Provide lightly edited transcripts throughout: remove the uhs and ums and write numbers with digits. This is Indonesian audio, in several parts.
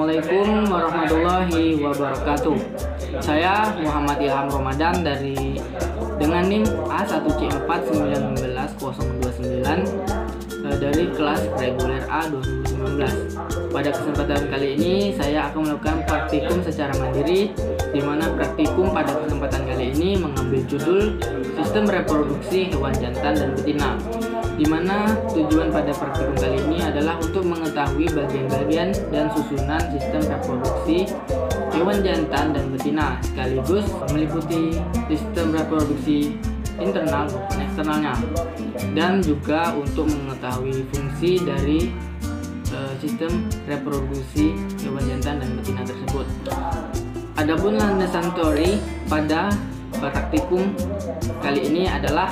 Assalamualaikum warahmatullahi wabarakatuh. Saya Muhammad Ilham Ramadan dengan NIM A1C4919029 dari kelas reguler A 2019. Pada kesempatan kali ini saya akan melakukan praktikum secara mandiri, di mana praktikum pada kesempatan kali ini mengambil judul Sistem Reproduksi Hewan Jantan dan Betina, di mana tujuan pada praktikum kali ini adalah untuk mengetahui bagian-bagian dan susunan sistem reproduksi hewan jantan dan betina, sekaligus meliputi sistem reproduksi internal maupun eksternalnya, dan juga untuk mengetahui fungsi dari sistem reproduksi hewan jantan dan betina tersebut. Adapun landasan teori pada praktikum kali ini adalah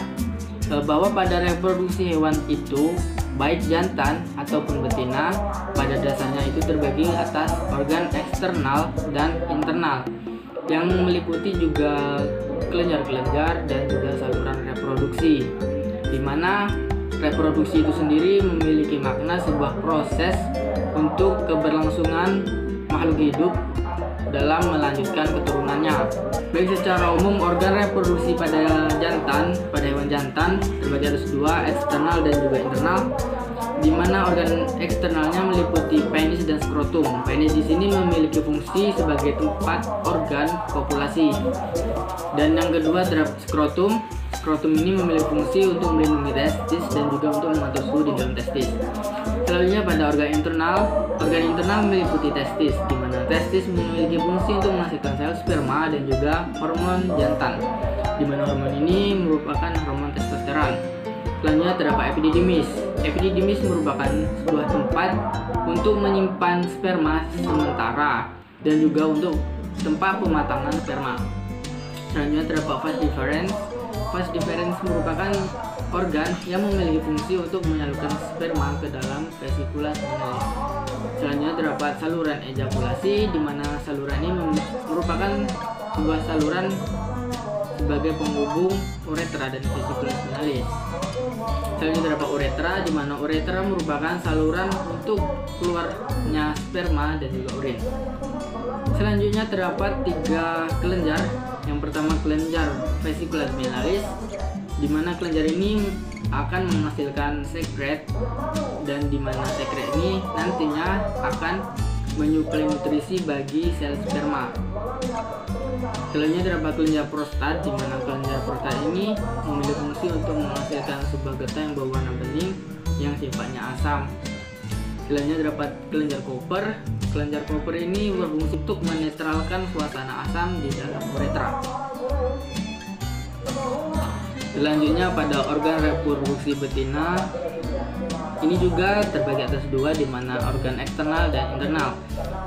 bahwa pada reproduksi hewan itu, baik jantan ataupun betina, pada dasarnya itu terbagi atas organ eksternal dan internal, yang meliputi juga kelenjar-kelenjar dan juga saluran reproduksi, di mana reproduksi itu sendiri memiliki makna sebuah proses untuk keberlangsungan makhluk hidup dalam melanjutkan keturunannya. Baik secara umum, organ reproduksi pada hewan jantan terbagi atas dua, eksternal dan juga internal, di mana organ eksternalnya meliputi penis dan skrotum. Penis di sini memiliki fungsi sebagai tempat organ kopulasi, dan yang kedua terdapat skrotum. Skrotum ini memiliki fungsi untuk melindungi testis dan juga untuk mengatur suhu di dalam testis. Selanjutnya pada organ internal meliputi testis, di mana testis memiliki fungsi untuk menghasilkan sel sperma dan juga hormon jantan, di mana hormon ini merupakan hormon testosteron. Selanjutnya terdapat epididymis. Epididymis merupakan sebuah tempat untuk menyimpan sperma sementara dan juga untuk tempat pematangan sperma. Selanjutnya terdapat vas deferens. Vas deferens merupakan organ yang memiliki fungsi untuk menyalurkan sperma ke dalam vesikula seminal. Selanjutnya terdapat saluran ejakulasi, di mana saluran ini merupakan sebuah saluran sebagai penghubung uretra dan vesikula seminalis. Selanjutnya terdapat uretra, di mana uretra merupakan saluran untuk keluarnya sperma dan juga urin. Selanjutnya terdapat tiga kelenjar. Yang pertama kelenjar vesikula seminalis, di mana kelenjar ini akan menghasilkan sekret, dan di mana sekret ini nantinya akan menyuplai nutrisi bagi sel sperma. Selanjutnya terdapat kelenjar prostat, di mana kelenjar prostat ini memiliki fungsi untuk menghasilkan sebuah getah yang berwarna bening yang sifatnya asam. Selanjutnya terdapat kelenjar Cooper. Kelenjar Cooper ini berfungsi untuk menetralkan suasana asam di dalam uretra. Selanjutnya pada organ reproduksi betina, ini juga terbagi atas dua, di mana organ eksternal dan internal.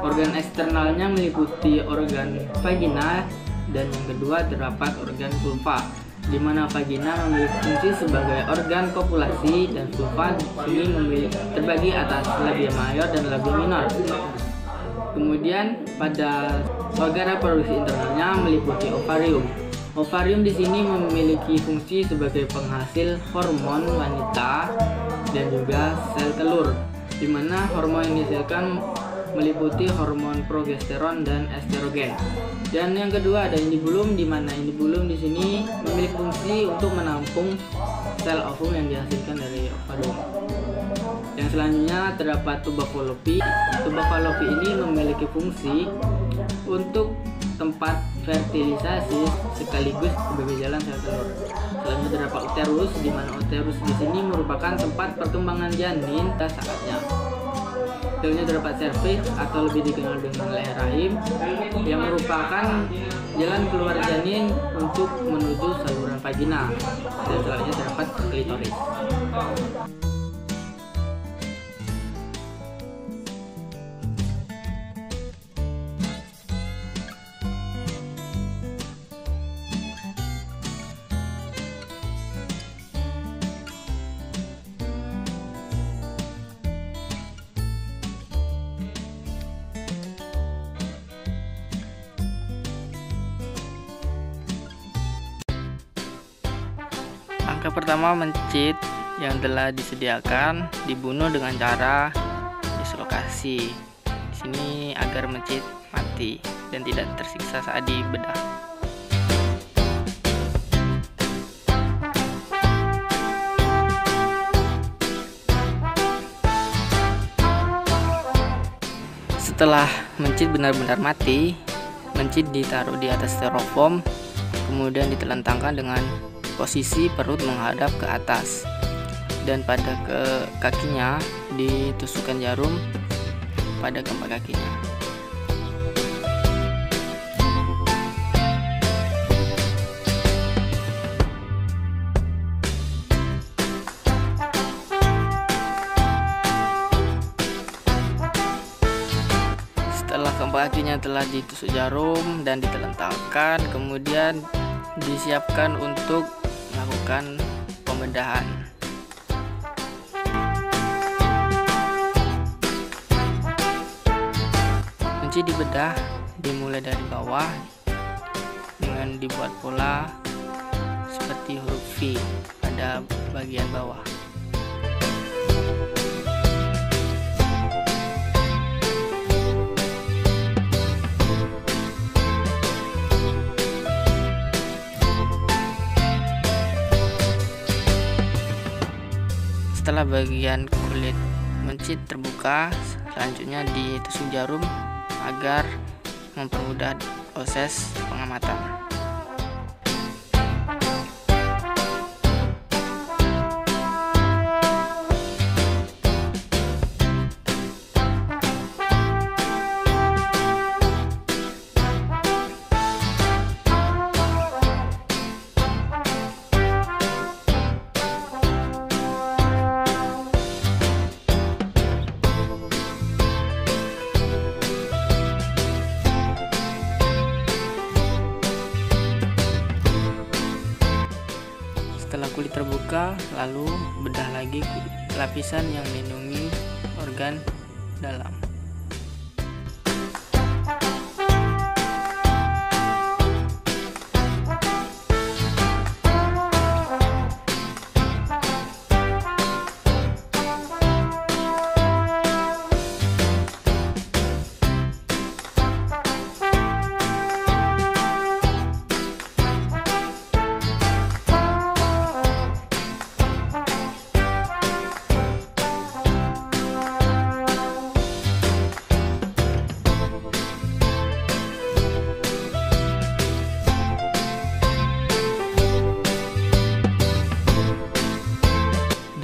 Organ eksternalnya meliputi organ vagina, dan yang kedua terdapat organ vulva, di mana vagina memiliki fungsi sebagai organ kopulasi dan vulva ini terbagi atas labia mayor dan labia minor. Kemudian pada organ reproduksi internalnya meliputi ovarium. Ovarium di sini memiliki fungsi sebagai penghasil hormon wanita dan juga sel telur, di mana hormon yang dihasilkan meliputi hormon progesteron dan estrogen. Dan yang kedua ada indibulum, di mana indibulum di sini memiliki fungsi untuk menampung sel ovum yang dihasilkan dari ovarium. Yang selanjutnya terdapat tuba fallopi. Tuba fallopi ini memiliki fungsi untuk tempat fertilisasi sekaligus sebagai jalan sel telur. Selanjutnya terdapat uterus, di mana uterus di sini merupakan tempat perkembangan janin pada saatnya. Selanjutnya terdapat cervix atau lebih dikenal dengan leher rahim, yang merupakan jalan keluar janin untuk menuju saluran vagina. Dan selanjutnya terdapat klitoris. Langkah pertama, mencit yang telah disediakan dibunuh dengan cara dislokasi. Di sini agar mencit mati dan tidak tersiksa saat dibedah. Setelah mencit benar-benar mati, mencit ditaruh di atas styrofoam, kemudian ditelentangkan dengan posisi perut menghadap ke atas, dan pada kakinya ditusukkan jarum pada keempat kakinya. Setelah keempat kakinya telah ditusuk jarum dan ditelentangkan, kemudian disiapkan untuk melakukan pembedahan. Mencit dibedah dimulai dari bawah dengan dibuat pola seperti huruf V pada bagian bawah. Setelah bagian kulit mencit terbuka, selanjutnya ditusuk jarum agar mempermudah proses pengamatan. Setelah kulit terbuka, lalu bedah lagi lapisan yang melindungi organ dalam.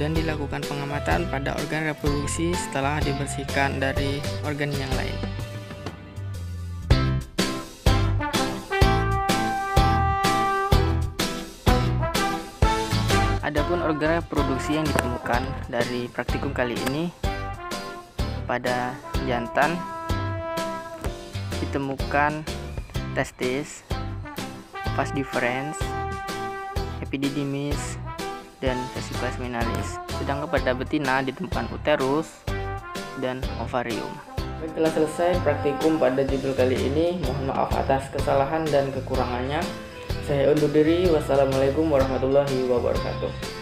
Dan dilakukan pengamatan pada organ reproduksi setelah dibersihkan dari organ yang lain. Adapun organ reproduksi yang ditemukan dari praktikum kali ini, pada jantan ditemukan testis, vas deferens, epididymis, dan vesicula seminalis. Sedangkan pada betina ditemukan uterus dan ovarium. Baiklah, selesai praktikum pada judul kali ini. Mohon maaf atas kesalahan dan kekurangannya. Saya undur diri. Wassalamualaikum warahmatullahi wabarakatuh.